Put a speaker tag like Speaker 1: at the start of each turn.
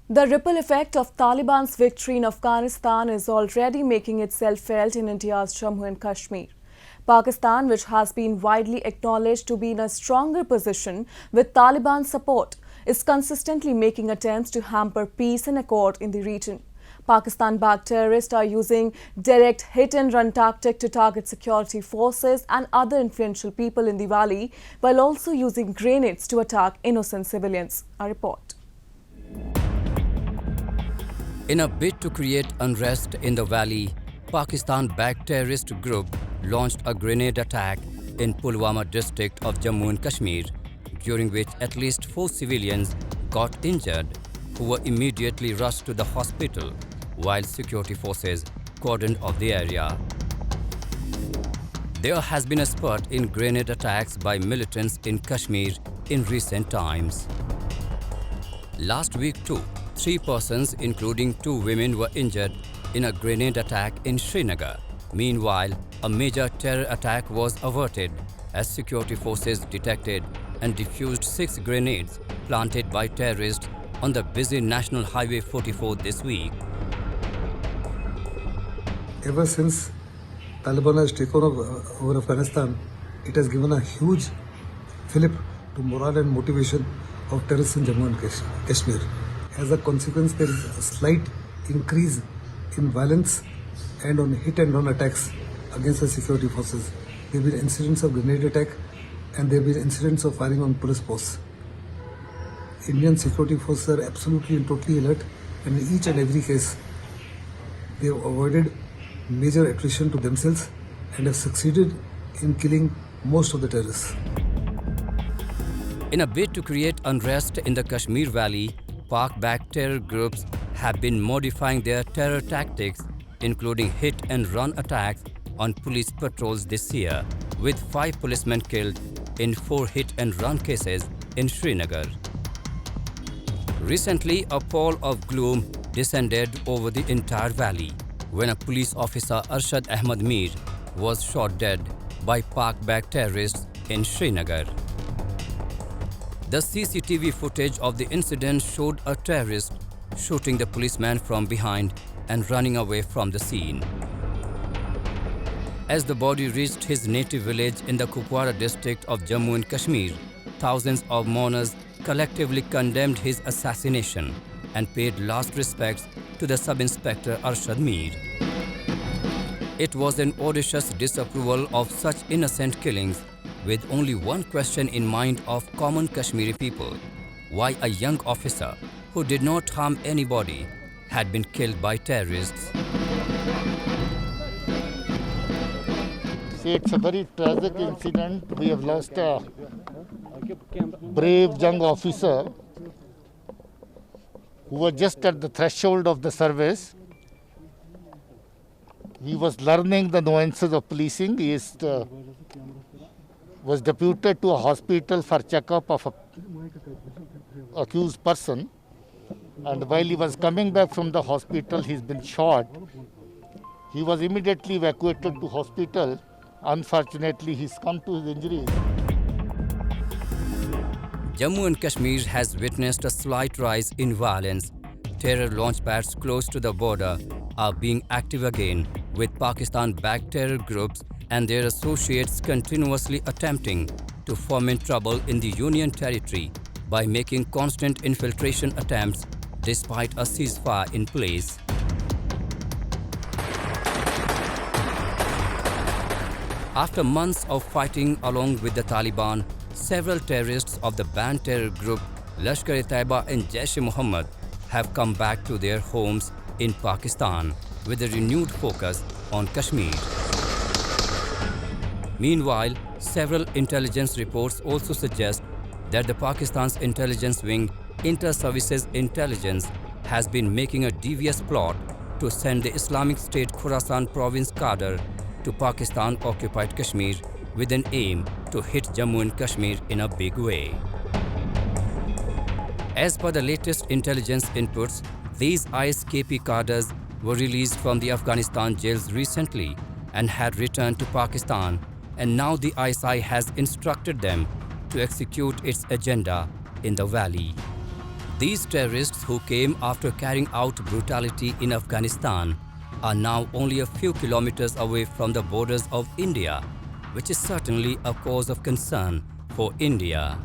Speaker 1: The ripple effect of Taliban's victory in Afghanistan is already making itself felt in India's Jammu and Kashmir. Pakistan, which has been widely acknowledged to be in a stronger position with Taliban support, is consistently making attempts to hamper peace and accord in the region. Pakistan-backed terrorists are using direct hit-and-run tactic to target security forces and other influential people in the valley, while also using grenades to attack innocent civilians. A report.
Speaker 2: In a bid to create unrest in the valley, Pakistan-backed terrorist group launched a grenade attack in Pulwama district of Jammu and Kashmir, during which at least 4 civilians got injured, who were immediately rushed to the hospital, while security forces cordoned off the area. There has been a spurt in grenade attacks by militants in Kashmir in recent times. Last week too, 3 persons, including 2 women, were injured in a grenade attack in Srinagar. Meanwhile, a major terror attack was averted as security forces detected and defused 6 grenades planted by terrorists on the busy National Highway 44 this week.
Speaker 3: Ever since Taliban has taken over Afghanistan, it has given a huge fillip to morale and motivation of terrorists in Jammu and Kashmir. As a consequence, there is a slight increase in violence and on hit-and-run attacks against the security forces. There have been incidents of grenade attack and there have been incidents of firing on police posts. Indian security forces are absolutely and totally alert, and in each and every case, they have avoided major attrition to themselves and have succeeded in killing most of the terrorists.
Speaker 2: In a bid to create unrest in the Kashmir Valley, Pak-backed terror groups have been modifying their terror tactics, including hit-and-run attacks on police patrols this year, with 5 policemen killed in 4 hit-and-run cases in Srinagar. Recently, a pall of gloom descended over the entire valley when a police officer, Arshad Ahmad Mir, was shot dead by Pak-backed terrorists in Srinagar. The CCTV footage of the incident showed a terrorist shooting the policeman from behind and running away from the scene. As the body reached his native village in the Kupwara district of Jammu and Kashmir, thousands of mourners collectively condemned his assassination and paid last respects to the Sub-Inspector Arshad Mir. It was an audacious disapproval of such innocent killings, with only one question in mind of common Kashmiri people: why a young officer who did not harm anybody had been killed by terrorists.
Speaker 4: See, it's a very tragic incident. We have lost a brave young officer who was just at the threshold of the service. He was learning the nuances of policing. He was deputed to a hospital for checkup of an accused person. And while he was coming back from the hospital, he's been shot. He was immediately evacuated to hospital. Unfortunately, he succumbed to his injuries.
Speaker 2: Jammu and Kashmir has witnessed a slight rise in violence. Terror launchpads close to the border are being active again, with Pakistan-backed terror groups and their associates continuously attempting to foment trouble in the Union territory by making constant infiltration attempts despite a ceasefire in place. After months of fighting along with the Taliban, several terrorists of the banned terror group Lashkar-e-Taiba and Jaish-e-Mohammed have come back to their homes in Pakistan with a renewed focus on Kashmir. Meanwhile, several intelligence reports also suggest that the Pakistan's intelligence wing, Inter-Services Intelligence, has been making a devious plot to send the Islamic State Khorasan province cadre to Pakistan-occupied Kashmir with an aim to hit Jammu and Kashmir in a big way. As per the latest intelligence inputs, these ISKP cadres were released from the Afghanistan jails recently and had returned to Pakistan, and now the ISI has instructed them to execute its agenda in the valley. These terrorists who came after carrying out brutality in Afghanistan are now only a few kilometers away from the borders of India, which is certainly a cause of concern for India.